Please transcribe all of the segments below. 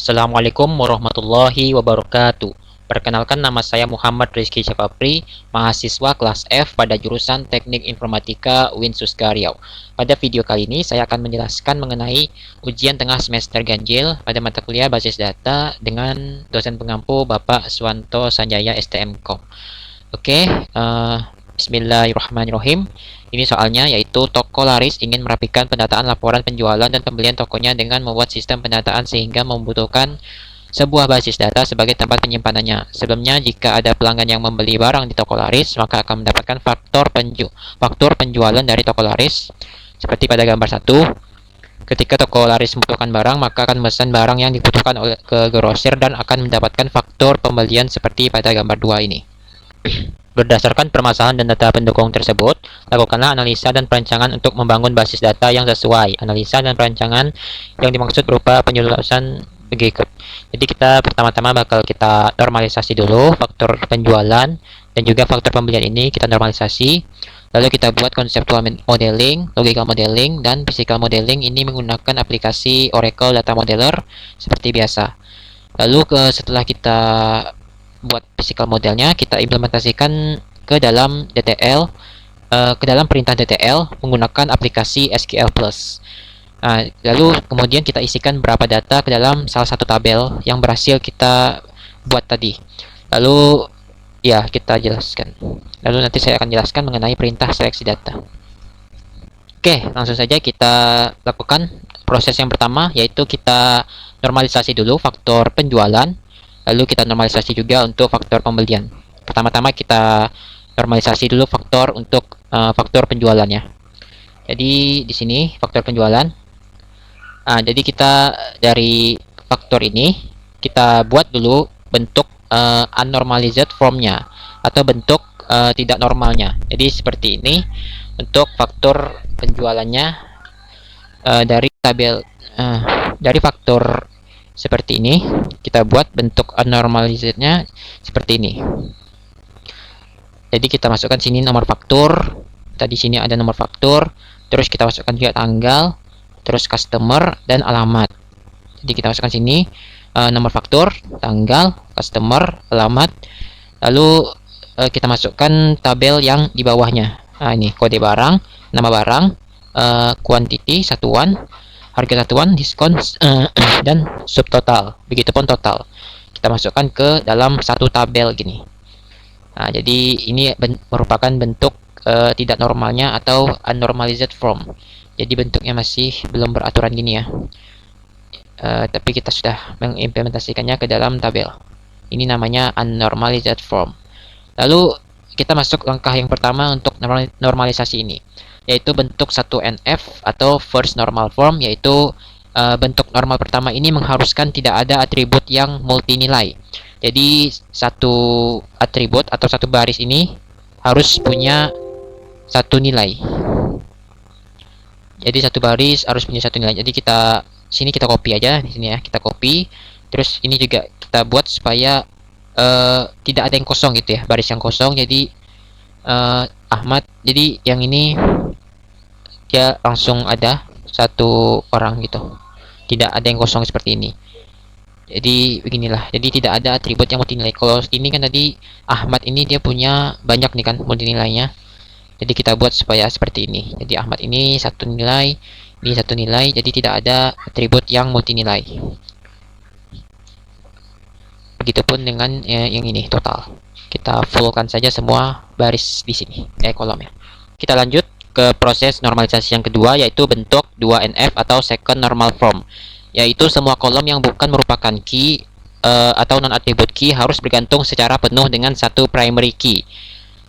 Assalamualaikum warahmatullahi wabarakatuh. Perkenalkan, nama saya Muhammad Rizky Syafafri, mahasiswa kelas F pada jurusan Teknik Informatika UIN Suska Riau. Pada video kali ini saya akan menjelaskan mengenai ujian tengah semester ganjil pada mata kuliah basis data dengan dosen pengampu Bapak Swanto Sanjaya STMKOM. Oke, Bismillahirrahmanirrahim. Ini soalnya, yaitu toko laris ingin merapikan pendataan laporan penjualan dan pembelian tokonya dengan membuat sistem pendataan sehingga membutuhkan sebuah basis data sebagai tempat penyimpanannya. Sebelumnya, jika ada pelanggan yang membeli barang di toko laris, maka akan mendapatkan faktur penjualan dari toko laris. Seperti pada gambar 1, ketika toko laris membutuhkan barang, maka akan memesan barang yang dibutuhkan ke grosir dan akan mendapatkan faktur pembelian seperti pada gambar 2 ini. Berdasarkan permasalahan dan data pendukung tersebut, lakukanlah analisa dan perancangan untuk membangun basis data yang sesuai. Analisa dan perancangan yang dimaksud berupa penjelasan berikut. Jadi kita pertama-tama bakal kita normalisasi dulu faktor penjualan dan juga faktor pembelian ini kita normalisasi. Lalu kita buat conceptual modeling, logical modeling, dan physical modeling. Ini menggunakan aplikasi Oracle Data Modeler seperti biasa. Lalu setelah kita buat physical modelnya, kita implementasikan ke dalam DTL, ke dalam perintah DTL menggunakan aplikasi SQL Plus. Nah, lalu kemudian kita isikan berapa data ke dalam salah satu tabel yang berhasil kita buat tadi. Lalu ya, kita jelaskan. Lalu nanti saya akan jelaskan mengenai perintah seleksi data. Oke, langsung saja kita lakukan proses yang pertama, yaitu kita normalisasi dulu faktor penjualan. Lalu kita normalisasi juga untuk faktor pembelian. Pertama-tama kita normalisasi dulu faktor untuk faktor penjualannya. Jadi di sini faktor penjualan. Jadi kita dari faktor ini kita buat dulu bentuk unnormalized formnya atau bentuk tidak normalnya. Jadi seperti ini untuk faktor penjualannya dari tabel dari faktor seperti ini, kita buat bentuk unnormalized-nya seperti ini. Jadi kita masukkan sini nomor faktur, tadi sini ada nomor faktur, terus kita masukkan juga tanggal, terus customer dan alamat. Jadi kita masukkan sini nomor faktur, tanggal, customer, alamat, lalu kita masukkan tabel yang di bawahnya. Ini kode barang, nama barang, quantity satuan, harga satuan, diskon, dan subtotal. Begitupun total. Kita masukkan ke dalam satu tabel gini. Jadi ini merupakan bentuk tidak normalnya atau unnormalized form. Jadi bentuknya masih belum beraturan gini ya. Tapi kita sudah mengimplementasikannya ke dalam tabel. Ini namanya unnormalized form. Lalu kita masuk langkah yang pertama untuk normalisasi ini, yaitu bentuk 1NF atau first normal form, yaitu bentuk normal pertama ini mengharuskan tidak ada atribut yang multinilai. Jadi satu atribut atau satu baris ini harus punya satu nilai. Jadi satu baris harus punya satu nilai. Jadi kita sini kita copy aja di sini ya, kita copy. Terus ini juga kita buat supaya tidak ada yang kosong gitu ya, baris yang kosong. Jadi Ahmad, jadi yang ini dia langsung ada satu orang gitu, tidak ada yang kosong seperti ini. Jadi beginilah, jadi tidak ada atribut yang multinilai. Kalau ini kan tadi Ahmad ini dia punya banyak nih kan multinilainya, jadi kita buat supaya seperti ini. Jadi Ahmad ini satu nilai, ini satu nilai, jadi tidak ada atribut yang multinilai. Begitupun dengan yang ini total. Kita fullkan saja semua baris di sini, kolomnya. Kita lanjut ke proses normalisasi yang kedua, yaitu bentuk 2NF atau second normal form, yaitu semua kolom yang bukan merupakan key atau non atribut key harus bergantung secara penuh dengan satu primary key.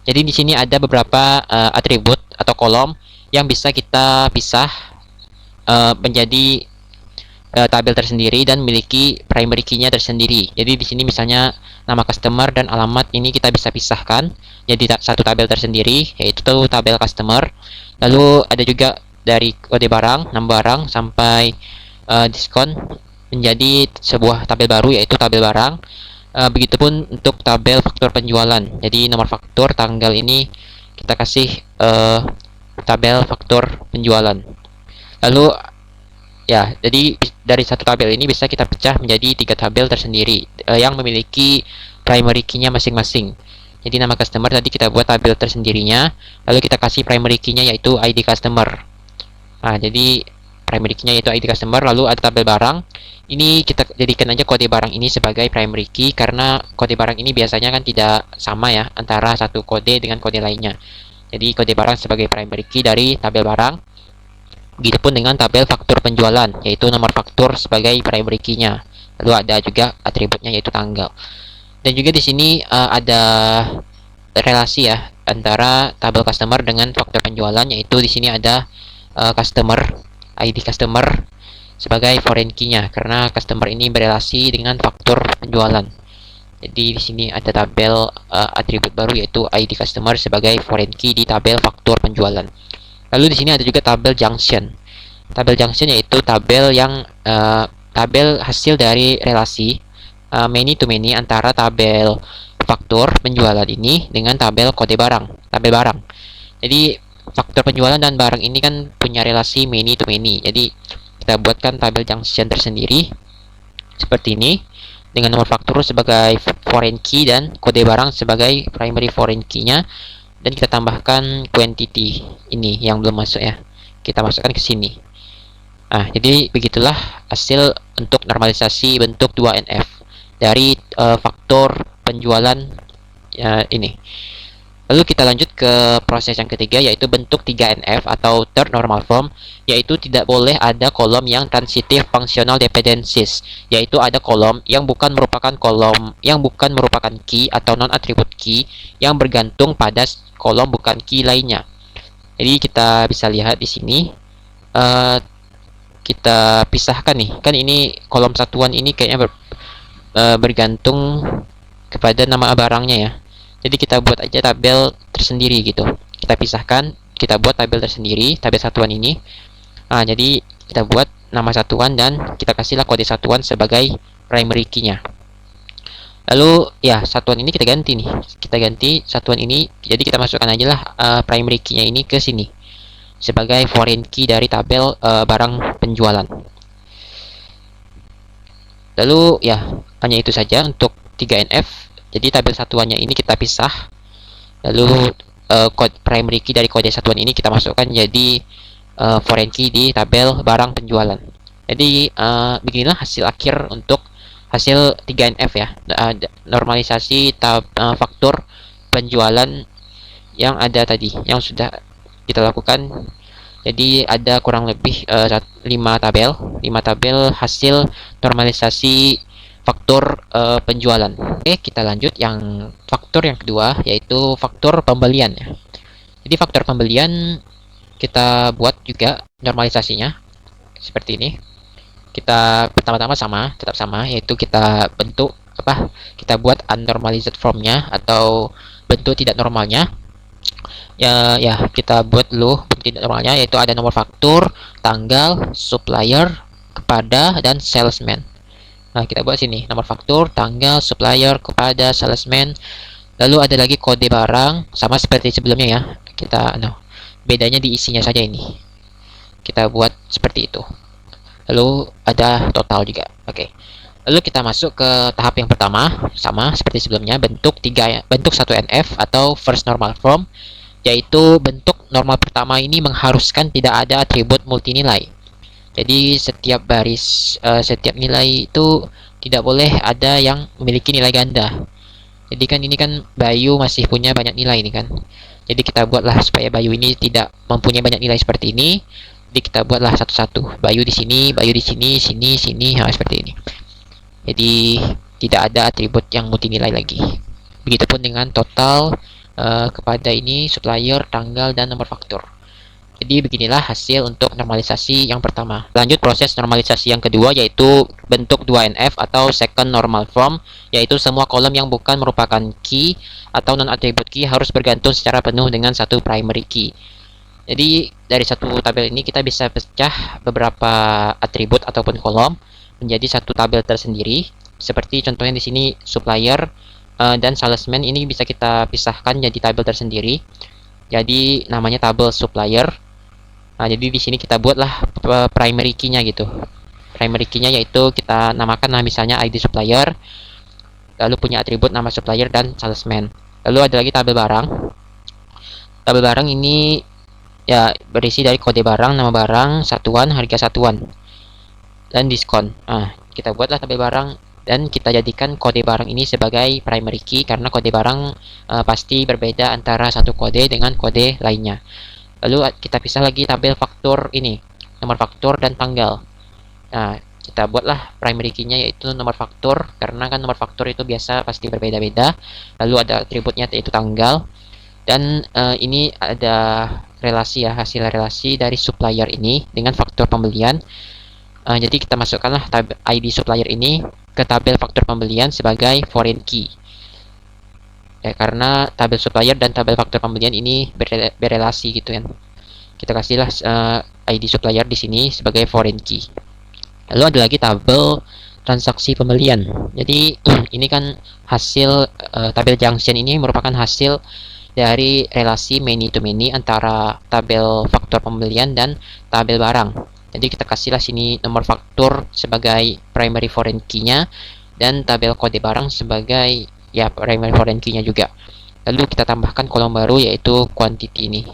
Jadi di sini ada beberapa atribut atau kolom yang bisa kita pisah menjadi tabel tersendiri dan memiliki primary key-nya tersendiri. Jadi di sini misalnya nama customer dan alamat ini kita bisa pisahkan jadi satu tabel tersendiri, yaitu tabel customer. Lalu ada juga dari kode barang, nama barang sampai diskon menjadi sebuah tabel baru, yaitu tabel barang. Begitupun untuk tabel faktor penjualan. Jadi nomor faktur, tanggal ini kita kasih tabel faktor penjualan. Lalu ya, jadi dari satu tabel ini bisa kita pecah menjadi 3 tabel tersendiri yang memiliki primary key-nya masing-masing. Jadi nama customer tadi kita buat tabel tersendirinya, lalu kita kasih primary key-nya yaitu ID customer. Nah, jadi primary key-nya yaitu ID customer, lalu ada tabel barang. Ini kita jadikan aja kode barang ini sebagai primary key karena kode barang ini biasanya kan tidak sama ya antara satu kode dengan kode lainnya. Jadi kode barang sebagai primary key dari tabel barang. Begitupun dengan tabel faktur penjualan, yaitu nomor faktur sebagai primary key-nya. Lalu ada juga atributnya yaitu tanggal. Dan juga di sini ada relasi ya antara tabel customer dengan faktur penjualan, yaitu di sini ada customer ID customer sebagai foreign key-nya karena customer ini berelasi dengan faktur penjualan. Jadi di sini ada tabel atribut baru yaitu ID customer sebagai foreign key di tabel faktur penjualan. Lalu di sini ada juga tabel junction. Tabel junction yaitu tabel yang tabel hasil dari relasi many to many antara tabel faktur penjualan ini dengan tabel kode barang, tabel barang. Jadi faktur penjualan dan barang ini kan punya relasi many to many. Jadi kita buatkan tabel junction tersendiri seperti ini dengan nomor faktur sebagai foreign key dan kode barang sebagai primary foreign key-nya. Dan kita tambahkan quantity ini yang belum masuk ya, kita masukkan ke sini. Nah, jadi begitulah hasil untuk normalisasi bentuk 2NF dari faktor penjualan ini. Lalu kita lanjut ke proses yang ketiga yaitu bentuk 3NF atau third normal form, yaitu tidak boleh ada kolom yang transitive functional dependencies, yaitu ada kolom yang bukan merupakan key atau non attribute key yang bergantung pada kolom bukan key lainnya. Jadi kita bisa lihat di sini kita pisahkan nih, kan ini kolom satuan ini kayaknya bergantung kepada nama barangnya ya. Jadi kita buat aja tabel tersendiri gitu. Kita pisahkan, kita buat tabel tersendiri, tabel satuan ini. Nah, jadi kita buat nama satuan dan kita kasihlah kode satuan sebagai primary key-nya. Lalu ya satuan ini kita ganti nih. Kita ganti satuan ini. Jadi kita masukkan aja lah primary key-nya ini ke sini sebagai foreign key dari tabel barang penjualan. Lalu ya hanya itu saja untuk 3NF. Jadi tabel satuannya ini kita pisah. Lalu kode primary key dari kode satuan ini kita masukkan jadi foreign key di tabel barang penjualan. Jadi beginilah hasil akhir untuk hasil 3NF ya. Normalisasi faktur penjualan yang ada tadi, yang sudah kita lakukan. Jadi ada kurang lebih 5 tabel hasil normalisasi faktur penjualan. Oke, kita lanjut yang faktur yang kedua yaitu faktur pembelian ya. Jadi faktur pembelian kita buat juga normalisasinya seperti ini. Kita pertama-tama tetap sama yaitu kita bentuk kita buat unnormalized formnya atau bentuk tidak normalnya. Ya kita buat dulu bentuk tidak normalnya yaitu ada nomor faktur, tanggal, supplier, kepada dan salesman. Nah, kita buat sini nomor faktur, tanggal, supplier, kepada, salesman. Lalu ada lagi kode barang sama seperti sebelumnya ya. Bedanya di isinya saja ini. Kita buat seperti itu. Lalu ada total juga. Oke. Lalu kita masuk ke tahap yang pertama, sama seperti sebelumnya, bentuk 1NF atau first normal form, yaitu bentuk normal pertama ini mengharuskan tidak ada atribut multinilai. Jadi setiap setiap nilai itu tidak boleh ada yang memiliki nilai ganda. Jadi kan ini kan Bayu masih punya banyak nilai ini kan. Jadi kita buatlah supaya Bayu ini tidak mempunyai banyak nilai seperti ini. Jadi kita buatlah satu-satu. Bayu di sini, sini, seperti ini. Jadi tidak ada atribut yang multinilai lagi. Begitupun dengan total, kepada ini, supplier, tanggal, dan nomor faktur. Jadi beginilah hasil untuk normalisasi yang pertama. Lanjut proses normalisasi yang kedua yaitu bentuk 2NF atau second normal form, yaitu semua kolom yang bukan merupakan key atau non attribute key harus bergantung secara penuh dengan satu primary key. Jadi dari satu tabel ini kita bisa pecah beberapa atribut ataupun kolom menjadi satu tabel tersendiri. Seperti contohnya di sini supplier dan salesman ini bisa kita pisahkan jadi tabel tersendiri. Jadi namanya tabel supplier. Nah, jadi di sini kita buatlah primary key-nya gitu. primary key-nya, yaitu kita namakan misalnya ID supplier, lalu punya atribut nama supplier dan salesman. Lalu ada lagi tabel barang. Tabel barang ini ya berisi dari kode barang, nama barang, satuan, harga satuan, dan diskon. Kita buatlah tabel barang dan kita jadikan kode barang ini sebagai primary key, karena kode barang pasti berbeda antara satu kode dengan kode lainnya. Lalu kita pisah lagi tabel faktur ini, nomor faktur dan tanggal. Nah, kita buatlah primary key-nya yaitu nomor faktur, karena kan nomor faktur itu biasa pasti berbeda-beda. Lalu ada atributnya yaitu tanggal, dan ini ada relasi ya, hasil relasi dari supplier ini dengan faktur pembelian. Jadi kita masukkanlah ID supplier ini ke tabel faktur pembelian sebagai foreign key. Karena tabel supplier dan tabel faktur pembelian ini berelasi gitu kan. Kita kasihlah ID supplier di sini sebagai foreign key. Lalu ada lagi tabel transaksi pembelian. Jadi ini kan hasil tabel junction ini merupakan hasil dari relasi many to many antara tabel faktur pembelian dan tabel barang. Jadi kita kasihlah sini nomor faktur sebagai primary foreign key-nya dan tabel kode barang sebagai ya primary foreign key-nya juga. Lalu kita tambahkan kolom baru yaitu quantity ini.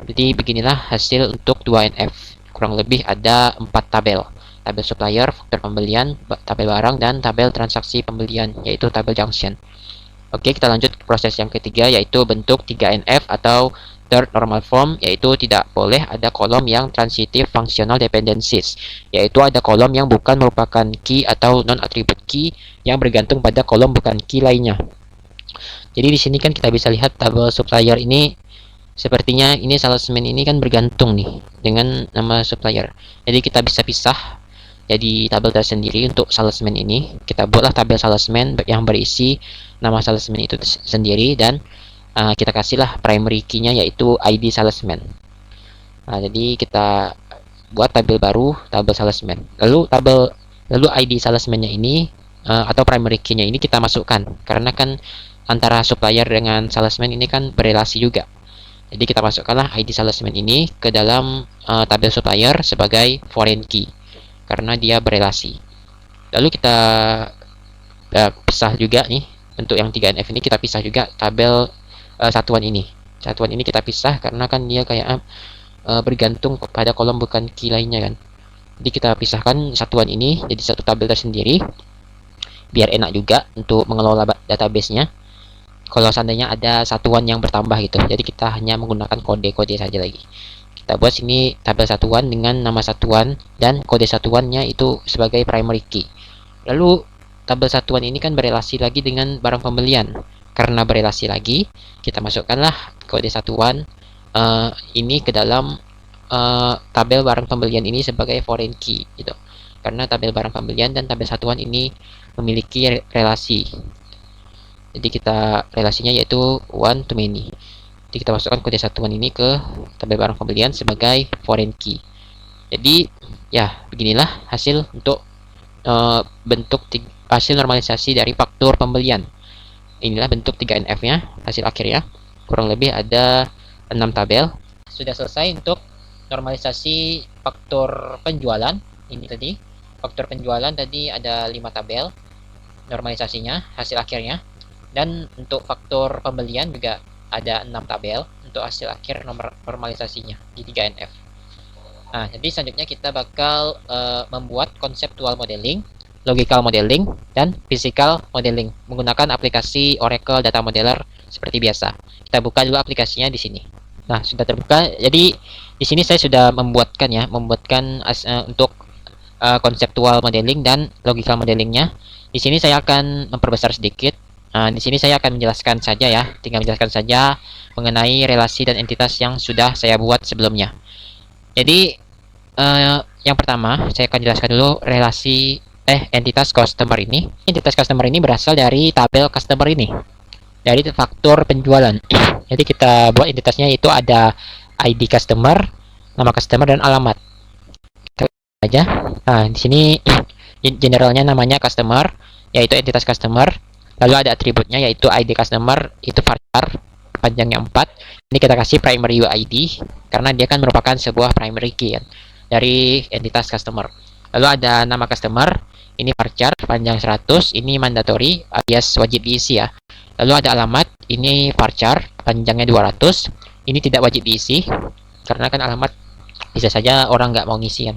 Jadi beginilah hasil untuk 2NF. Kurang lebih ada 4 tabel. Tabel supplier, faktur pembelian, tabel barang, dan tabel transaksi pembelian yaitu tabel junction. Oke, kita lanjut ke proses yang ketiga yaitu bentuk 3NF atau third normal form, yaitu tidak boleh ada kolom yang transitive functional dependencies, yaitu ada kolom yang bukan merupakan key atau non attribute key yang bergantung pada kolom bukan key lainnya. Jadi di sini kan kita bisa lihat tabel supplier ini sepertinya ini salesman ini kan bergantung nih dengan nama supplier. Jadi kita bisa pisah jadi tabel tersendiri untuk salesman ini. Kita buatlah tabel salesman yang berisi nama salesman itu sendiri dan kita kasihlah primary key-nya yaitu ID salesman. Jadi kita buat tabel baru, tabel salesman. Lalu ID salesman-nya ini atau primary key-nya ini kita masukkan, karena kan antara supplier dengan salesman ini kan berelasi juga. Jadi kita masukkanlah ID salesman ini ke dalam tabel supplier sebagai foreign key, karena dia berelasi. Lalu kita pisah juga nih untuk yang 3NF ini, kita pisah juga tabel satuan ini. Satuan ini kita pisah karena kan dia kayak bergantung kepada kolom bukan key lainnya kan. Jadi kita pisahkan satuan ini jadi satu tabel tersendiri biar enak juga untuk mengelola database-nya. Kalau seandainya ada satuan yang bertambah gitu, jadi kita hanya menggunakan kode-kode saja lagi. Kita buat sini tabel satuan dengan nama satuan dan kode satuannya itu sebagai primary key. Lalu tabel satuan ini kan berelasi lagi dengan barang pembelian. Karena berelasi lagi, kita masukkanlah kode satuan ini ke dalam tabel barang pembelian ini sebagai foreign key gitu. Karena tabel barang pembelian dan tabel satuan ini memiliki relasi. Jadi kita relasinya yaitu one to many. Jadi kita masukkan kode satuan ini ke tabel barang pembelian sebagai foreign key. Jadi ya beginilah hasil untuk bentuk hasil normalisasi dari faktur pembelian. Inilah bentuk 3NF-nya, hasil akhirnya. Kurang lebih ada 6 tabel. Sudah selesai untuk normalisasi faktur penjualan. Ini tadi, faktur penjualan tadi ada 5 tabel normalisasinya, hasil akhirnya. Dan untuk faktur pembelian juga ada 6 tabel untuk hasil akhir normalisasinya di 3NF. Jadi selanjutnya kita bakal membuat conceptual modeling, logical modeling, dan physical modeling menggunakan aplikasi Oracle Data Modeler seperti biasa. Kita buka dulu aplikasinya di sini. Nah, sudah terbuka. Jadi di sini saya sudah membuatkan untuk conceptual modeling dan logical modelingnya. Di sini saya akan memperbesar sedikit. Di sini saya akan menjelaskan saja ya, tinggal menjelaskan saja mengenai relasi dan entitas yang sudah saya buat sebelumnya. Jadi yang pertama saya akan jelaskan dulu relasi entitas customer ini. Entitas customer ini berasal dari tabel customer ini, dari faktur penjualan. Jadi kita buat entitasnya itu ada ID customer, nama customer, dan alamat. Kita aja. Di sini generalnya namanya customer, yaitu entitas customer. Lalu ada atributnya yaitu ID customer, itu var panjangnya 4. Ini kita kasih primary UID karena dia kan merupakan sebuah primary key kan, dari entitas customer. Lalu ada nama customer, ini varchar panjang 100, ini mandatory alias wajib diisi ya. Lalu ada alamat, ini varchar panjangnya 200, ini tidak wajib diisi karena kan alamat bisa saja orang nggak mau ngisi kan.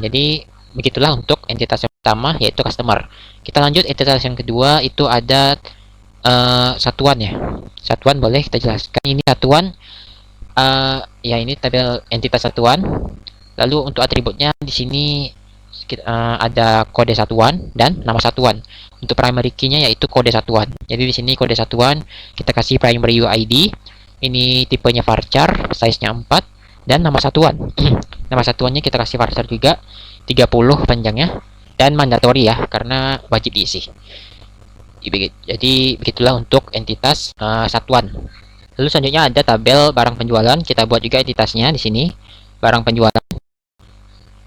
Jadi begitulah untuk entitas yang pertama, yaitu customer. Kita lanjut entitas yang kedua, itu ada satuan ya. Satuan boleh kita jelaskan. Ini satuan, ya ini tabel entitas satuan. Lalu untuk atributnya di sini ada kode satuan dan nama satuan. Untuk primary key-nya yaitu kode satuan. Jadi di sini kode satuan kita kasih primary UID. Ini tipenya varchar, size-nya 4 dan nama satuan. Nama satuannya kita kasih varchar juga 30 panjangnya dan mandatory ya karena wajib diisi. Jadi begitulah untuk entitas satuan. Lalu selanjutnya ada tabel barang penjualan. Kita buat juga entitasnya di sini. Barang penjualan.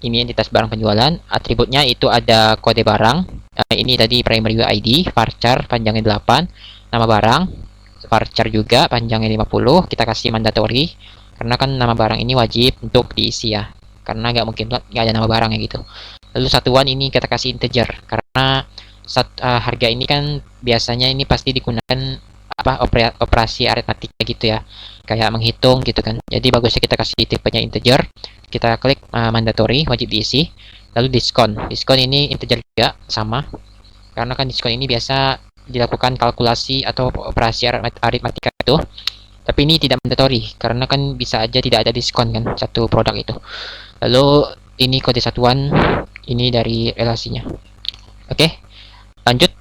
Ini entitas barang penjualan. Atributnya itu ada kode barang. Ini tadi primary UID, varchar panjangnya 8, nama barang, varchar juga panjangnya 50. Kita kasih mandatory karena kan nama barang ini wajib untuk diisi ya. Karena nggak mungkin nggak ada nama barangnya gitu. Lalu satuan ini kita kasih integer karena harga ini kan biasanya ini pasti digunakan operasi aritmatika gitu ya, kayak menghitung gitu kan. Jadi bagusnya kita kasih tipenya integer. Kita klik mandatory wajib diisi. Lalu diskon ini integer juga sama karena kan diskon ini biasa dilakukan kalkulasi atau operasi aritmatika itu, tapi ini tidak mandatory karena kan bisa aja tidak ada diskon kan satu produk itu. Lalu ini kode satuan, ini dari relasinya. Oke, lanjut.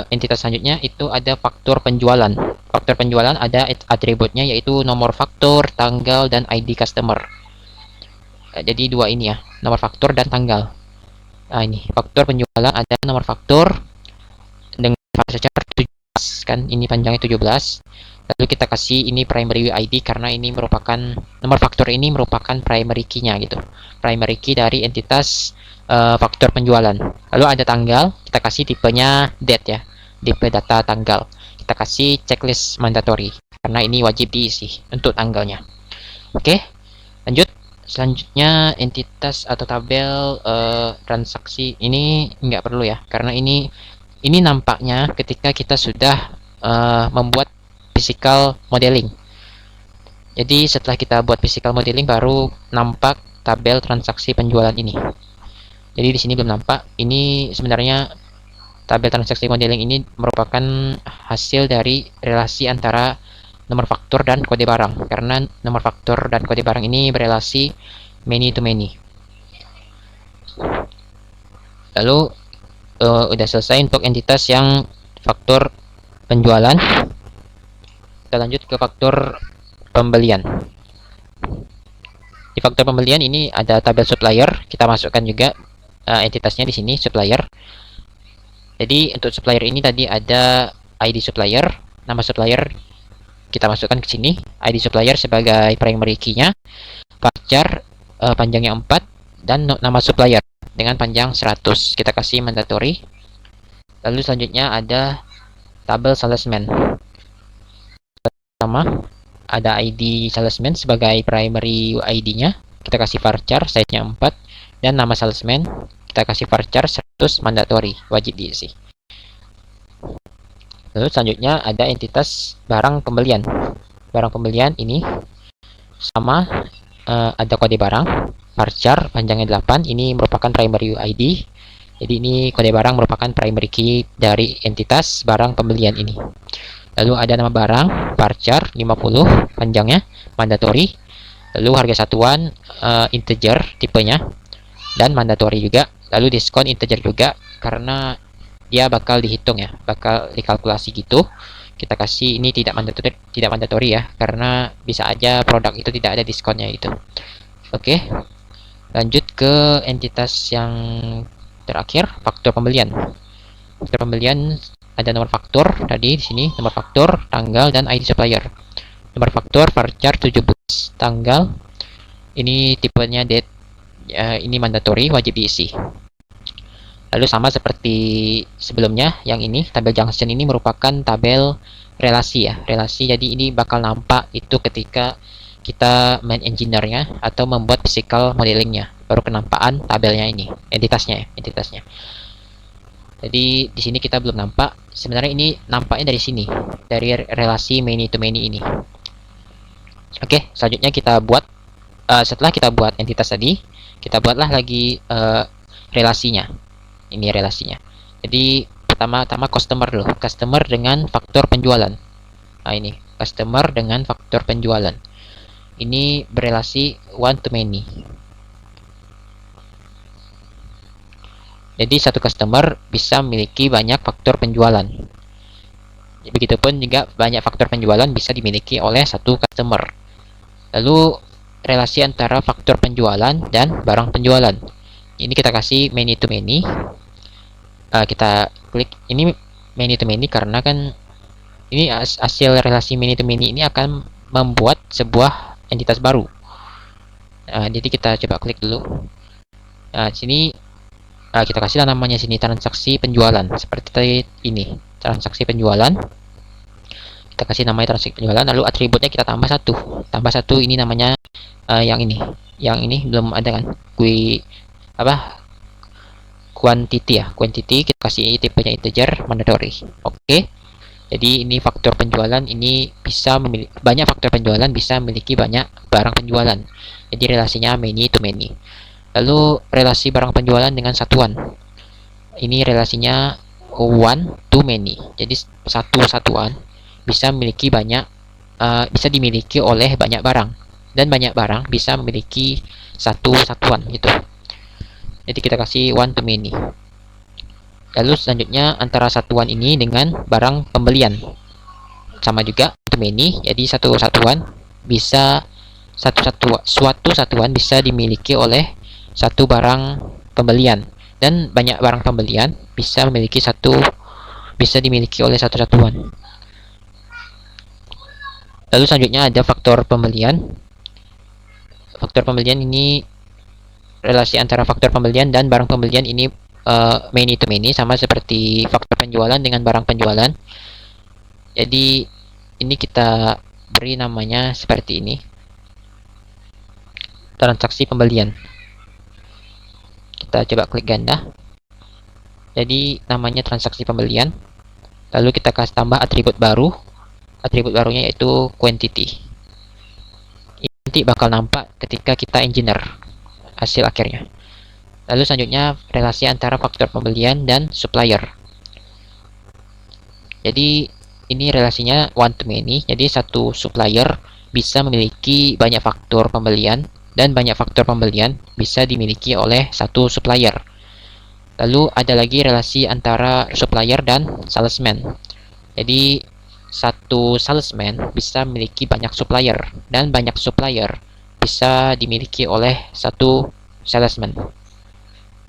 Entitas selanjutnya itu ada faktur penjualan. Faktur penjualan ada atributnya yaitu nomor faktur, tanggal, dan ID customer. Jadi dua ini ya, nomor faktur dan tanggal. Ini faktur penjualan ada nomor faktur dengan varchar 17 kan, ini panjangnya 17. Lalu kita kasih ini primary ID karena ini merupakan nomor faktur ini merupakan primary key-nya gitu. Primary key dari entitas faktur penjualan. Lalu ada tanggal, kita kasih tipenya date ya, tipe data tanggal. Kita kasih checklist mandatory karena ini wajib diisi untuk tanggalnya. Oke, lanjut. Selanjutnya entitas atau tabel transaksi ini nggak perlu ya karena ini nampaknya ketika kita sudah membuat physical modeling. Jadi setelah kita buat physical modeling baru nampak tabel transaksi penjualan ini. Jadi di sini belum nampak. Ini sebenarnya tabel transaksi modeling ini merupakan hasil dari relasi antara nomor faktur dan kode barang karena nomor faktur dan kode barang ini berelasi many to many. Lalu udah selesai untuk entitas yang faktur penjualan. Kita lanjut ke faktur pembelian. Di faktur pembelian ini ada tabel supplier, kita masukkan juga entitasnya di sini supplier. Jadi untuk supplier ini tadi ada ID supplier, nama supplier kita masukkan ke sini, ID supplier sebagai primary key-nya, varchar panjangnya 4 dan nama supplier dengan panjang 100. Kita kasih mandatory. Lalu selanjutnya ada tabel salesman. Sama ada ID salesman sebagai primary ID-nya, kita kasih varchar size-nya 4 dan nama salesman kita kasih varchar 100 mandatory wajib diisi. Lalu selanjutnya ada entitas barang pembelian. Barang pembelian ini sama, ada kode barang varchar panjangnya 8, ini merupakan primary ID. Jadi ini kode barang merupakan primary key dari entitas barang pembelian ini. Lalu ada nama barang varchar 50 panjangnya mandatory. Lalu harga satuan integer tipenya dan mandatory juga. Lalu diskon integer juga karena dia bakal dihitung ya, bakal dikalkulasi gitu. Kita kasih ini tidak mandatory ya karena bisa aja produk itu tidak ada diskonnya itu. Oke, lanjut ke entitas yang terakhir, faktur pembelian. Faktur pembelian ada nomor faktur tadi di sini, nomor faktur, tanggal, dan ID supplier. Nomor faktur varchar 17, tanggal ini tipenya date, ini mandatory wajib diisi. Lalu sama seperti sebelumnya, yang ini tabel junction ini merupakan tabel relasi ya, relasi. Jadi ini bakal nampak itu ketika kita main engineer-nya atau membuat physical modelingnya, baru penampakan tabelnya ini, entitasnya. Jadi di sini kita belum nampak. Sebenarnya ini nampaknya dari sini, dari relasi many to many ini. Oke, selanjutnya kita buat setelah kita buat entitas tadi, kita buatlah lagi relasinya. Ini relasinya. Jadi pertama-tama customer dulu. Customer dengan faktor penjualan. Nah, ini customer dengan faktor penjualan. Ini berelasi one to many. Jadi satu customer bisa memiliki banyak faktor penjualan. Begitupun juga banyak faktor penjualan bisa dimiliki oleh satu customer. Lalu relasi antara faktor penjualan dan barang penjualan. Ini kita kasih many to many. Kita klik ini many to many karena kan ini hasil relasi many to many ini akan membuat sebuah entitas baru. Jadi kita coba klik dulu. Sini kita kasihlah namanya sini transaksi penjualan seperti tadi ini, transaksi penjualan. Kita kasih namanya transaksi penjualan, lalu atributnya kita tambah satu ini namanya yang ini belum ada kan, quantity ya, quantity kita kasih tipenya integer mandatory. Oke. Jadi ini faktor penjualan ini bisa memiliki banyak faktor penjualan bisa memiliki banyak barang penjualan. Jadi relasinya many to many. Lalu relasi barang penjualan dengan satuan. Ini relasinya one to many. Jadi satu satuan bisa memiliki banyak bisa dimiliki oleh banyak barang, dan banyak barang bisa memiliki satu satuan gitu. Jadi kita kasih one to many. Lalu selanjutnya antara satuan ini dengan barang pembelian sama juga to many. Jadi satu satuan bisa suatu satuan bisa dimiliki oleh satu barang pembelian, dan banyak barang pembelian bisa dimiliki oleh satu satuan. Lalu selanjutnya ada faktor pembelian. Faktor pembelian ini relasi antara faktor pembelian dan barang pembelian ini many to many, sama seperti faktor penjualan dengan barang penjualan. Jadi ini kita beri namanya seperti ini, transaksi pembelian. Kita coba klik ganda. Jadi namanya transaksi pembelian. Lalu kita kasih tambah atribut baru. Atribut barunya yaitu quantity. Ini nanti bakal nampak ketika kita engineer hasil akhirnya. Lalu selanjutnya relasi antara faktor pembelian dan supplier. Jadi ini relasinya one to many. Jadi satu supplier bisa memiliki banyak faktor pembelian, dan banyak faktor pembelian bisa dimiliki oleh satu supplier. Lalu ada lagi relasi antara supplier dan salesman. Jadi satu salesman bisa memiliki banyak supplier, dan banyak supplier bisa dimiliki oleh satu salesman.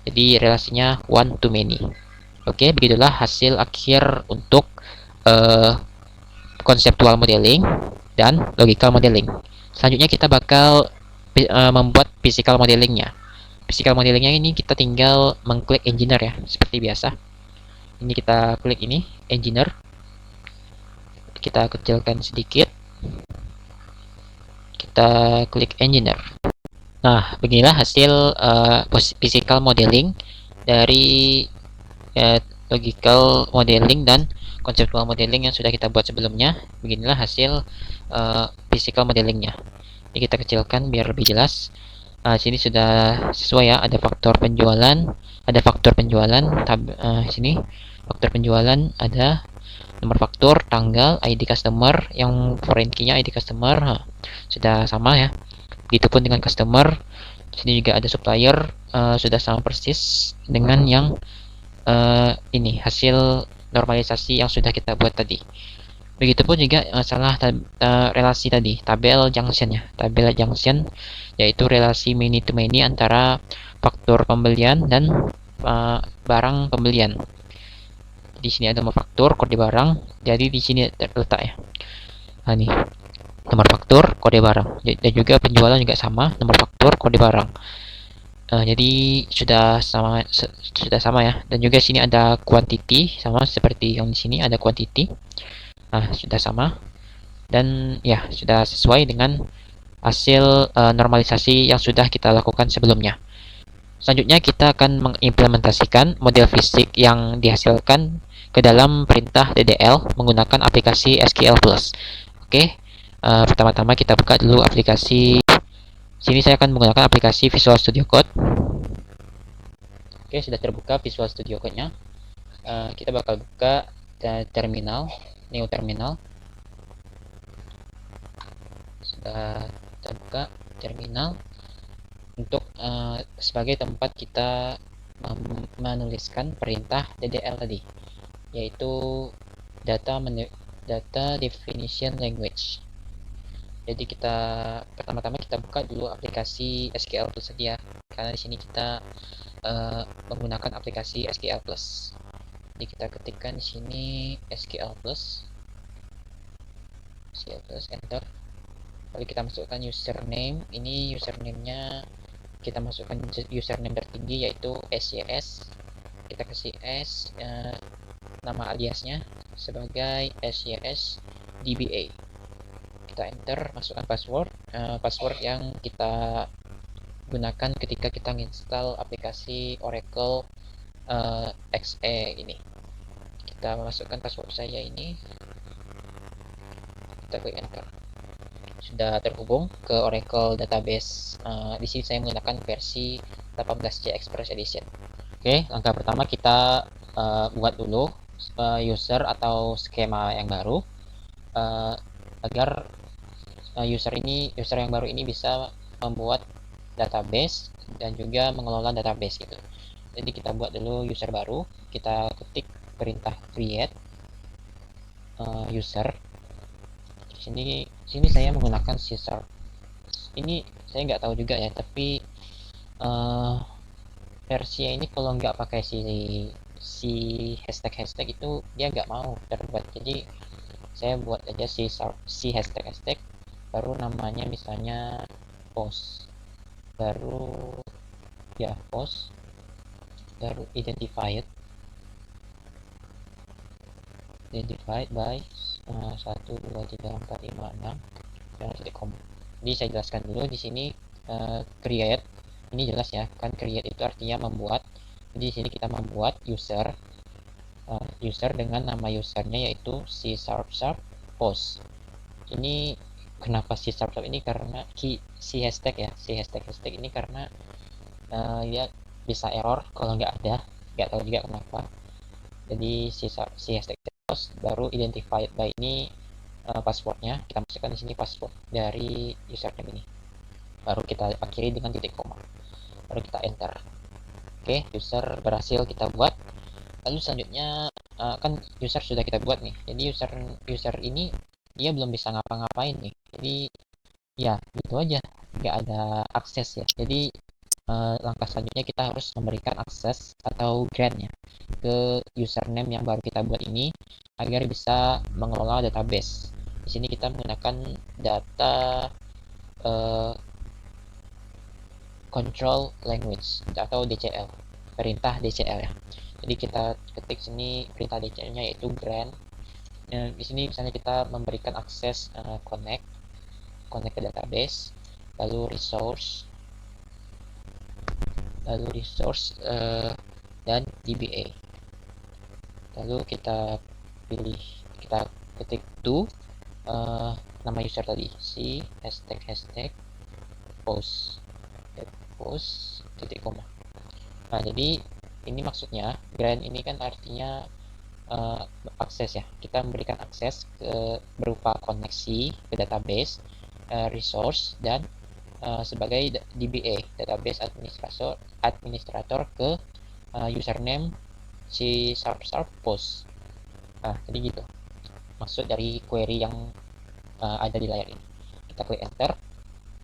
Jadi relasinya one to many. Oke, begitulah hasil akhir untuk conceptual modeling dan logical modeling. Selanjutnya kita bakal membuat physical modelingnya. Physical modelingnya ini kita tinggal mengklik engineer ya, seperti biasa. Ini kita klik ini engineer. Kita kecilkan sedikit. Kita klik engineer. Nah, beginilah hasil physical modeling dari logical modeling dan conceptual modeling yang sudah kita buat sebelumnya. Beginilah hasil physical modelingnya. Ini kita kecilkan biar lebih jelas. Sini sudah sesuai ya, ada faktor penjualan, sini faktor penjualan, ada nomor faktur, tanggal, ID customer, yang foreign key-nya ID customer, sudah sama ya. Begitupun dengan customer. Sini juga ada supplier, sudah sama persis dengan yang ini hasil normalisasi yang sudah kita buat tadi. Begitupun juga masalah relasi tadi, tabel junction ya. Tabel junction yaitu relasi many to many antara faktor pembelian dan barang pembelian. Di sini ada nomor faktur, kode barang. Jadi di sini terletak ya. Nah, nih nomor faktur, kode barang. Dan juga penjualan juga sama, nomor faktur, kode barang. Jadi sudah sama ya. Dan juga sini ada quantity, sama seperti yang di sini ada quantity. Sudah sama, dan ya sudah sesuai dengan hasil normalisasi yang sudah kita lakukan sebelumnya. Selanjutnya kita akan mengimplementasikan model fisik yang dihasilkan ke dalam perintah DDL menggunakan aplikasi SQL Plus. Oke, pertama-tama kita buka dulu aplikasi. Sini saya akan menggunakan aplikasi Visual Studio Code. Oke, sudah terbuka Visual Studio Code-nya. Kita bakal buka terminal, new terminal. Sudah terbuka terminal untuk sebagai tempat kita menuliskan perintah DDL tadi, yaitu data definition language. Jadi kita pertama-tama kita buka dulu aplikasi SQL Plus saja, karena di sini kita menggunakan aplikasi SQL Plus. Jadi kita ketikkan di sini SQL Plus, enter. Lalu kita masukkan username. Ini username-nya kita masukkan username tertinggi yaitu SYS. Kita kasih S, nama aliasnya sebagai SYS DBA. Kita enter, masukkan password, password yang kita gunakan ketika kita install aplikasi Oracle XE ini. Kita masukkan password saya ini, kita klik enter. Sudah terhubung ke Oracle database. Di sini saya menggunakan versi 18C Express Edition. Oke, langkah pertama kita buat dulu user atau skema yang baru agar user yang baru ini bisa membuat database dan juga mengelola database gitu. Jadi kita buat dulu user baru, kita ketik perintah create user. Sini saya menggunakan C#. Ini saya nggak tahu juga ya, tapi versi ini kalau nggak pakai si hashtag itu dia nggak mau terbuat. Jadi saya buat aja si hashtag baru namanya misalnya post, baru ya post, baru identified by 1 2 3 4 5 6 dan titik koma. Jadi saya jelaskan dulu di sini create ini jelas ya, kan create itu artinya membuat. Jadi di sini kita membuat user dengan nama usernya yaitu C## post. Ini kenapa C# ini karena si hashtag ya, si hashtag ini karena dia bisa error kalau nggak tahu juga kenapa. Jadi si hashtag post baru identified by ini passwordnya kita masukkan di sini, password dari username ini, baru kita akhiri dengan titik koma, baru kita enter. Oke, user berhasil kita buat. Lalu selanjutnya kan user sudah kita buat nih, jadi user ini dia belum bisa ngapa-ngapain nih, jadi ya gitu aja, nggak ada akses ya. Jadi langkah selanjutnya kita harus memberikan akses atau grant-nya ke username yang baru kita buat ini agar bisa mengelola database. Di sini kita menggunakan data control language atau DCL, perintah DCL ya. Jadi kita ketik sini perintah DCL-nya yaitu grant. Di sini misalnya kita memberikan akses connect ke database, lalu resource dan DBA. Lalu kita ketik to nama user tadi, si hashtag post titik koma. Nah, jadi ini maksudnya grant ini kan artinya akses ya. Kita memberikan akses berupa koneksi ke database, resource, dan sebagai DBA, database administrator ke username si post. Nah, jadi gitu maksud dari query yang ada di layar ini. Kita klik enter.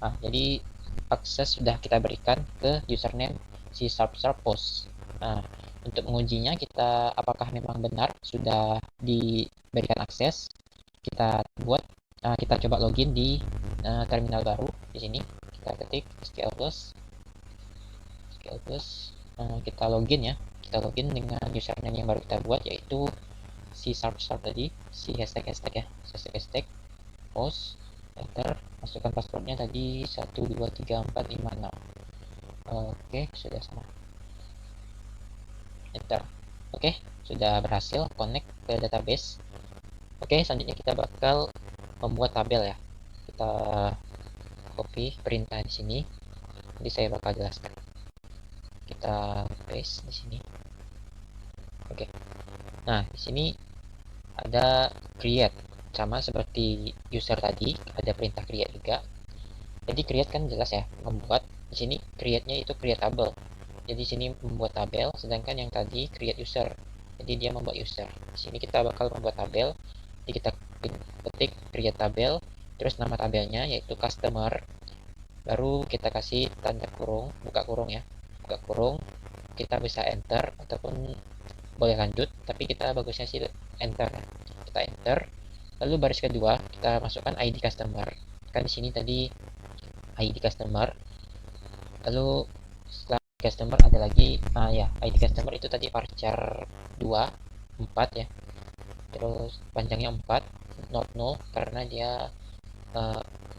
Nah, jadi akses sudah kita berikan ke username si post. Nah, untuk mengujinya kita apakah memang benar sudah diberikan akses, kita coba login di terminal baru. Di sini kita ketik SQL Plus, kita login ya, kita login dengan username yang baru kita buat yaitu si tadi, si hashtag ya, hashtag post, enter, masukkan passwordnya tadi 123456. Oke, sudah sama, enter. Oke, sudah berhasil connect ke database. Oke, selanjutnya kita bakal membuat tabel ya. Kita copy perintah di sini. Nanti saya bakal jelaskan. Kita paste di sini. Oke. Nah, di sini ada create, sama seperti user tadi, ada perintah create juga. Jadi create kan jelas ya, membuat. Di sini create-nya itu create table. Jadi sini membuat tabel, sedangkan yang tadi create user. Jadi dia membuat user. Di sini kita bakal membuat tabel. Jadi kita ketik create tabel, terus nama tabelnya yaitu customer. Baru kita kasih tanda kurung, buka kurung ya. Buka kurung, kita bisa enter ataupun boleh lanjut, tapi kita bagusnya sih enter. Kita enter. Lalu baris kedua kita masukkan ID customer. Kan di sini tadi ID customer. Lalu setelah customer ada lagi ya, ID customer itu tadi varchar 2 4 ya. Terus panjangnya 4, not null karena dia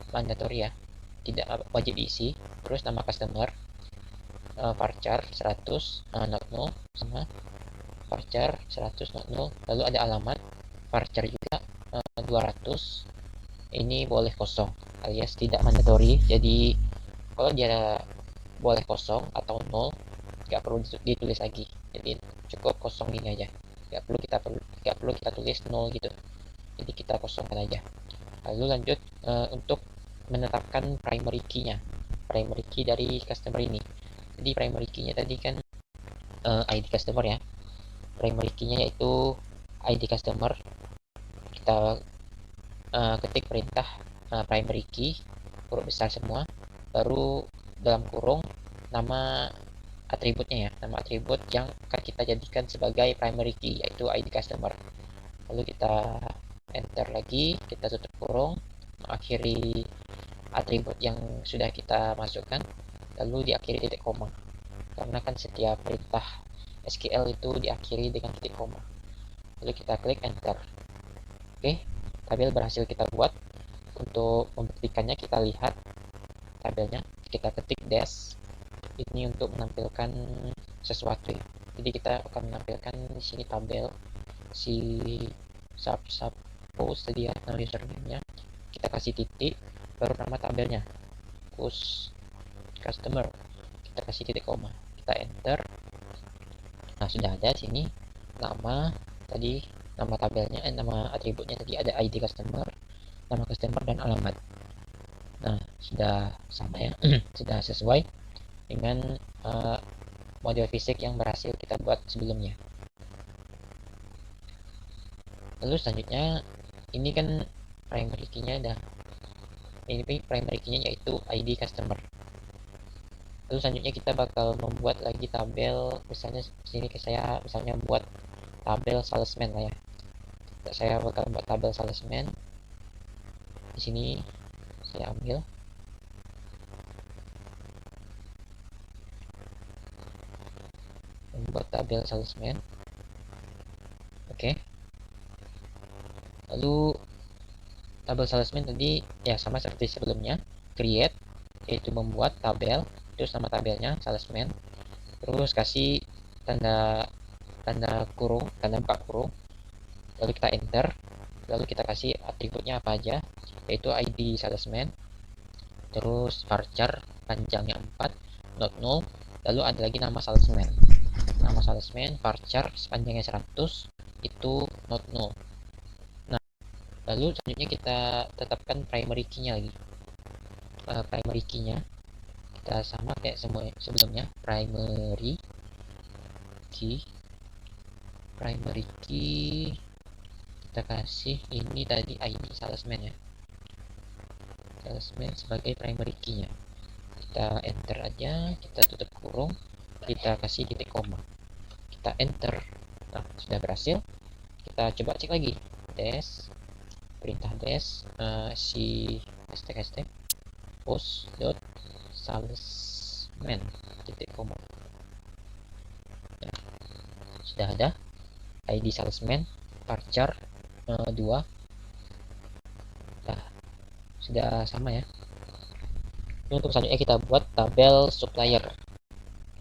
mandatory ya, tidak wajib diisi. Terus nama customer varchar 100 not null, sama varchar 100 not null. Lalu ada alamat varchar juga 200, ini boleh kosong alias tidak mandatory. Jadi kalau dia boleh kosong atau nol, nggak perlu ditulis lagi. Jadi cukup kosong ini aja, nggak perlu kita tulis nol gitu. Jadi kita kosongkan aja. Lalu lanjut untuk menetapkan primary key-nya, primary key dari customer ini. Jadi primary key-nya tadi kan ID customer ya. Primary key-nya yaitu ID customer. Kita ketik perintah primary key huruf besar semua, baru dalam kurung nama atributnya ya, nama atribut yang akan kita jadikan sebagai primary key yaitu ID customer. Lalu kita enter lagi, kita tutup kurung, mengakhiri atribut yang sudah kita masukkan, lalu diakhiri titik koma, karena kan setiap perintah SQL itu diakhiri dengan titik koma. Lalu kita klik enter. Oke, tabel berhasil kita buat. Untuk membuktikannya kita lihat tabelnya, kita ketik dash ini untuk menampilkan sesuatu ya. Jadi kita akan menampilkan di sini tabel si sub post tadi ya, nama username-nya. Kita kasih titik, baru nama tabelnya post customer, kita kasih titik koma, kita enter. Nah, sudah ada sini nama tadi, nama tabelnya, nama atributnya tadi ada ID customer, nama customer dan alamat. Nah, sudah sama ya. Sudah sesuai dengan model fisik yang berhasil kita buat sebelumnya. Lalu selanjutnya ini kan primary key-nya ada. Ini primary key-nya yaitu ID customer. Lalu selanjutnya kita bakal membuat lagi tabel. Misalnya sini saya misalnya buat tabel salesman lah ya. Saya bakal buat tabel salesman. Di sini saya ambil membuat tabel salesman. Oke. Lalu tabel salesman tadi ya sama seperti sebelumnya, create yaitu membuat tabel, terus nama tabelnya salesman, terus kasih tanda kurung, tanda buka kurung, lalu kita enter. Lalu kita kasih atributnya apa aja, yaitu ID salesman, terus varchar panjangnya 4, not null, lalu ada lagi nama salesman, varchar panjangnya 100, itu not null. Nah, lalu selanjutnya kita tetapkan primary key-nya lagi. Primary key-nya kita sama kayak semua sebelumnya, primary key kita kasih ini tadi ID salesman ya, salesman sebagai primary key-nya. Kita enter aja, kita tutup kurung, kita kasih titik koma, kita enter. Nah, sudah berhasil. Kita coba cek lagi, dash, perintah dash si hashtag post dot salesman titik koma. Nah, sudah ada ID salesman varchar 2. Nah, Sudah sama ya. Ini untuk selanjutnya kita buat tabel supplier.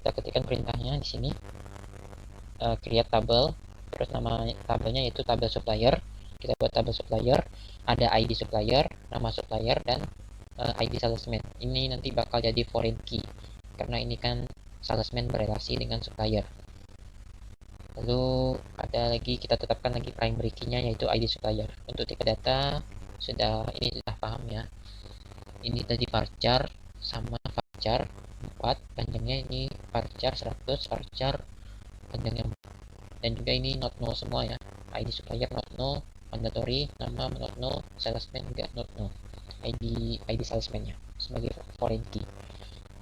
Kita ketikkan perintahnya di sini, create tabel, terus nama tabelnya yaitu tabel supplier. Kita buat tabel supplier, ada ID supplier, nama supplier, dan ID salesman. Ini nanti bakal jadi foreign key karena ini kan salesman berelasi dengan supplier. Lalu ada lagi, kita tetapkan lagi primary key-nya yaitu ID supplier. Untuk tipe data ini sudah paham ya. Ini tadi varchar sama varchar 4, panjangnya ini varchar 100, varchar panjangnya, dan juga ini not null semua ya. ID supplier not null, mandatory, nama not null, salesman juga not null. ID salesman-nya sebagai foreign key.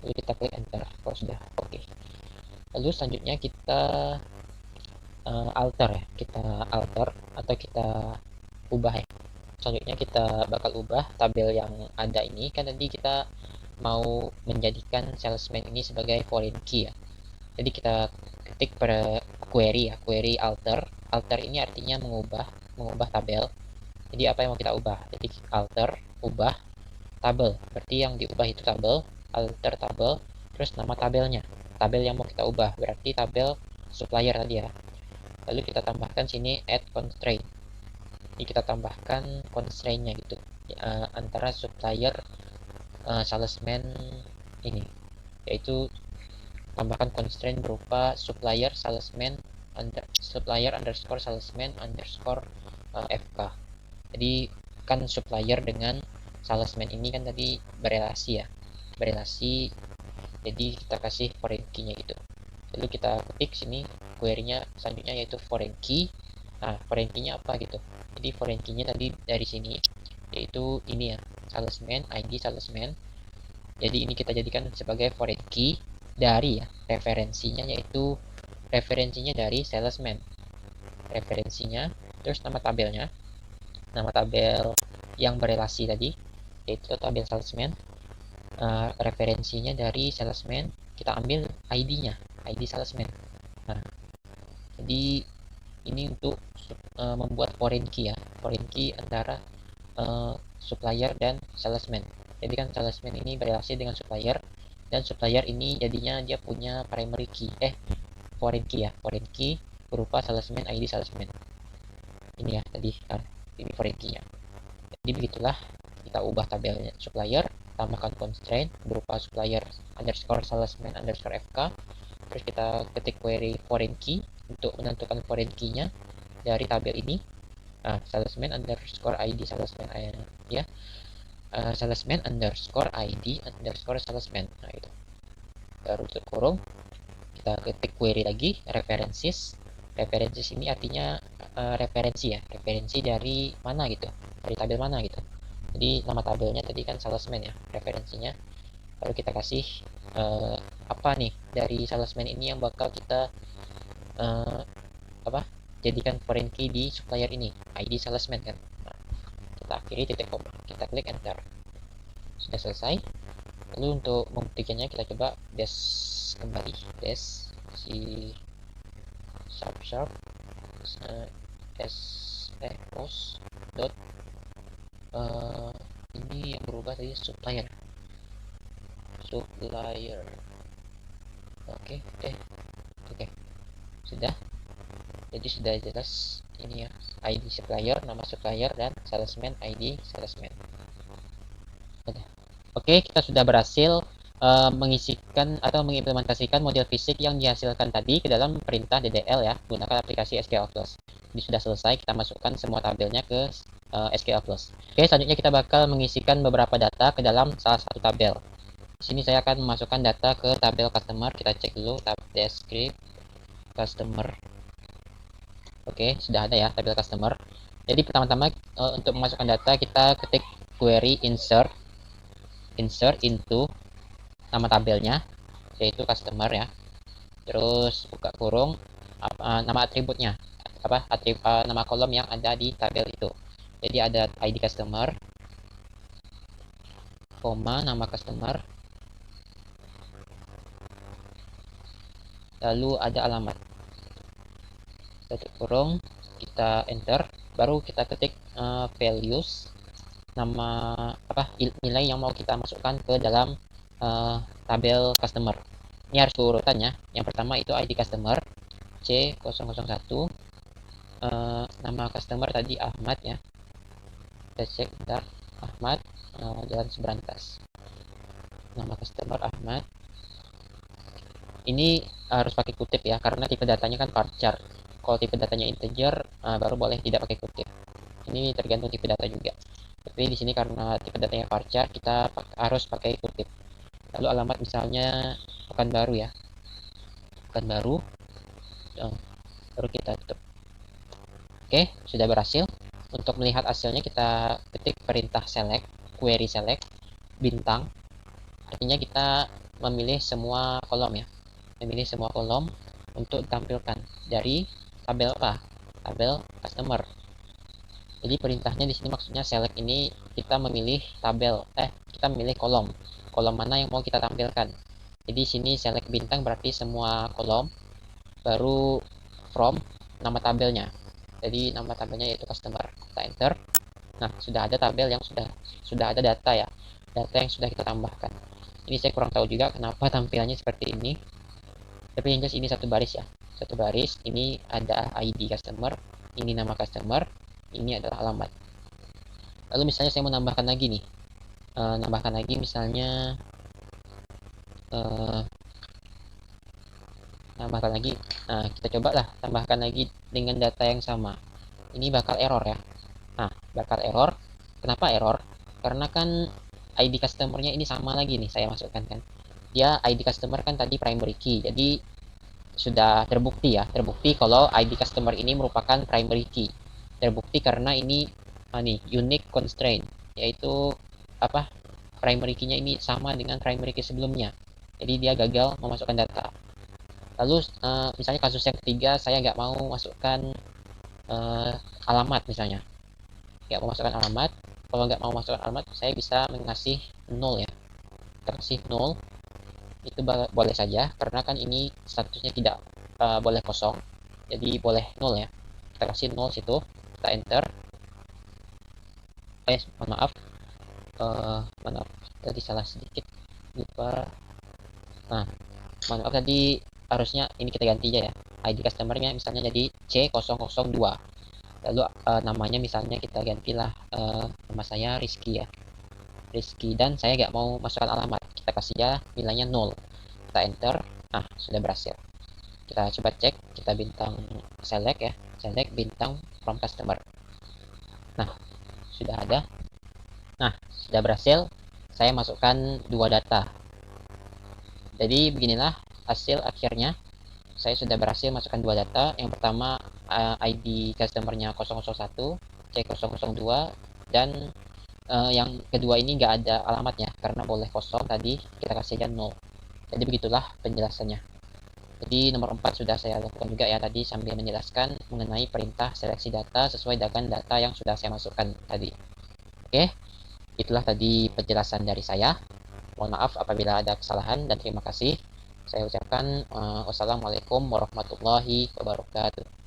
Lalu kita klik enter kalau sudah oke. Lalu selanjutnya kita alter ya, kita alter atau kita ubah ya. Selanjutnya kita bakal ubah tabel yang ada ini, kan tadi kita mau menjadikan salesman ini sebagai foreign key ya. Jadi kita ketik pada query ya, query alter. Alter ini artinya mengubah tabel. Jadi apa yang mau kita ubah? Jadi alter, ubah tabel. Berarti yang diubah itu tabel, alter tabel, terus nama tabelnya. Tabel yang mau kita ubah berarti tabel supplier tadi ya. Lalu kita tambahkan sini add constraint. Jadi kita tambahkan constraint-nya gitu. Antara supplier salesman ini, yaitu tambahkan constraint berupa supplier underscore salesman underscore fk. Jadi kan supplier dengan salesman ini kan tadi berelasi ya, jadi kita kasih foreign key-nya gitu. Lalu kita ketik sini query-nya selanjutnya yaitu foreign key. Nah, foreign key-nya apa gitu. Jadi foreign key-nya tadi dari sini yaitu ini ya, salesman, ID salesman. Jadi ini kita jadikan sebagai foreign key dari ya, referensinya dari salesman. Referensinya, terus nama tabelnya, nama tabel yang berelasi tadi yaitu tabel salesman. Referensinya dari salesman, kita ambil ID-nya, ID salesman. Nah, jadi ini untuk membuat foreign key ya, foreign key antara supplier dan salesman. Jadi kan salesman ini berelasi dengan supplier, dan supplier ini jadinya dia punya primary key, foreign key ya, foreign key berupa salesman, ID salesman. Ini ya tadi kan, ini foreign key-nya. Jadi begitulah kita ubah tabelnya supplier, tambahkan constraint berupa supplier underscore salesman underscore fk, terus kita ketik query foreign key untuk menentukan foreign key-nya dari tabel ini. Salesman underscore id salesman ya, salesman underscore id underscore salesman. Nah itu baru tutup kurung, kita ketik query lagi references. References ini artinya referensi ya, referensi dari mana gitu, dari tabel mana gitu. Jadi nama tabelnya tadi kan salesman ya, referensinya. Lalu kita kasih apa nih dari salesman ini yang bakal kita jadikan foreign key di supplier ini, ID salesman kan. Nah, kita akhiri titik koma, kita klik enter. Sudah selesai. Lalu untuk membuktikannya kita coba dash kembali, dash si sharp post dot ini yang berubah tadi supplier. Oke, sudah. Jadi sudah jelas ini ya, ID supplier, nama supplier, dan salesman, ID salesman. Oke, kita sudah berhasil mengisikan atau mengimplementasikan model fisik yang dihasilkan tadi ke dalam perintah DDL ya, menggunakan aplikasi SQL Plus. Ini sudah selesai, kita masukkan semua tabelnya ke SQL Plus. Oke, selanjutnya kita bakal mengisikan beberapa data ke dalam salah satu tabel. Di sini saya akan memasukkan data ke tabel customer. Kita cek dulu tab descript customer. Oke, sudah ada ya tabel customer. Jadi pertama-tama untuk memasukkan data kita ketik query insert into nama tabelnya yaitu customer ya, terus buka kurung nama atributnya nama kolom yang ada di tabel itu. Jadi ada ID customer, koma nama customer, lalu ada alamat, tutup kurung, kita enter, baru kita ketik values nama nilai yang mau kita masukkan ke dalam tabel customer. Ini harus urutannya. Yang pertama itu ID customer C001. Nama customer tadi Ahmad ya. Kita cek bentar. Ahmad, Jalan Seberantas. Nama customer Ahmad. Ini harus pakai kutip ya, karena tipe datanya kan varchar. Kalau tipe datanya integer, baru boleh tidak pakai kutip. Ini tergantung tipe data juga. Tapi di sini karena tipe datanya varchar, kita harus pakai kutip. Lalu alamat misalnya Pekanbaru ya. Pekanbaru. Baru kita tutup. Oke, sudah berhasil. Untuk melihat hasilnya kita ketik perintah select, query select, bintang. Artinya kita memilih semua kolom ya. Memilih semua kolom untuk ditampilkan dari tabel apa? Tabel customer. Jadi perintahnya di sini maksudnya select ini kita memilih tabel, kita memilih kolom. Kolom mana yang mau kita tampilkan. Jadi sini select bintang berarti semua kolom, baru from nama tabelnya. Jadi nama tabelnya yaitu customer. Kita enter. Nah, sudah ada tabel yang sudah ada data ya. Data yang sudah kita tambahkan. Ini saya kurang tahu juga kenapa tampilannya seperti ini. Tapi yang jelas ini satu baris ya. Satu baris, ini ada ID customer, ini nama customer, ini adalah alamat. Lalu misalnya saya mau nambahkan lagi nih. Nambahkan lagi misalnya nambahkan lagi. Nah, kita coba lah tambahkan lagi dengan data yang sama. Ini bakal error ya. Nah, bakal error. Kenapa error? Karena kan ID customer-nya ini sama lagi nih saya masukkan kan. Dia ID customer kan tadi primary key. Jadi sudah terbukti ya, terbukti kalau ID customer ini merupakan primary key. Terbukti karena ini unique constraint, yaitu primary key-nya ini sama dengan primary key sebelumnya. Jadi dia gagal memasukkan data. Lalu misalnya kasus yang ketiga, saya nggak mau masukkan alamat misalnya. Nggak mau masukkan alamat. Kalau nggak mau masukkan alamat, saya bisa mengasih 0 ya. Kita kasih 0. Itu boleh saja, karena kan ini statusnya tidak boleh kosong. Jadi boleh 0 ya. Kita kasih 0 situ. Kita enter. Mohon maaf. Tadi salah sedikit. Lupa. Nah, mohon maaf tadi harusnya ini kita ganti aja ya. ID customer-nya misalnya jadi C002. Lalu namanya misalnya kita gantilah nama saya Rizky ya. Rizky, dan saya nggak mau masukkan alamat. Kita kasih ya nilainya 0. Kita enter. Nah, sudah berhasil. Kita coba cek, kita bintang select ya. Select bintang from customer. Nah, sudah ada. Nah, sudah berhasil. Saya masukkan dua data. Jadi beginilah hasil akhirnya. Saya sudah berhasil masukkan dua data. Yang pertama ID customer-nya 001, C002, dan yang kedua ini nggak ada alamatnya karena boleh kosong tadi, kita kasih aja 0. Jadi begitulah penjelasannya. Jadi nomor 4 sudah saya lakukan juga ya tadi, sambil menjelaskan mengenai perintah seleksi data sesuai dengan data yang sudah saya masukkan tadi. Oke, itulah tadi penjelasan dari saya. Mohon maaf apabila ada kesalahan, dan terima kasih. Saya ucapkan wassalamualaikum warahmatullahi wabarakatuh.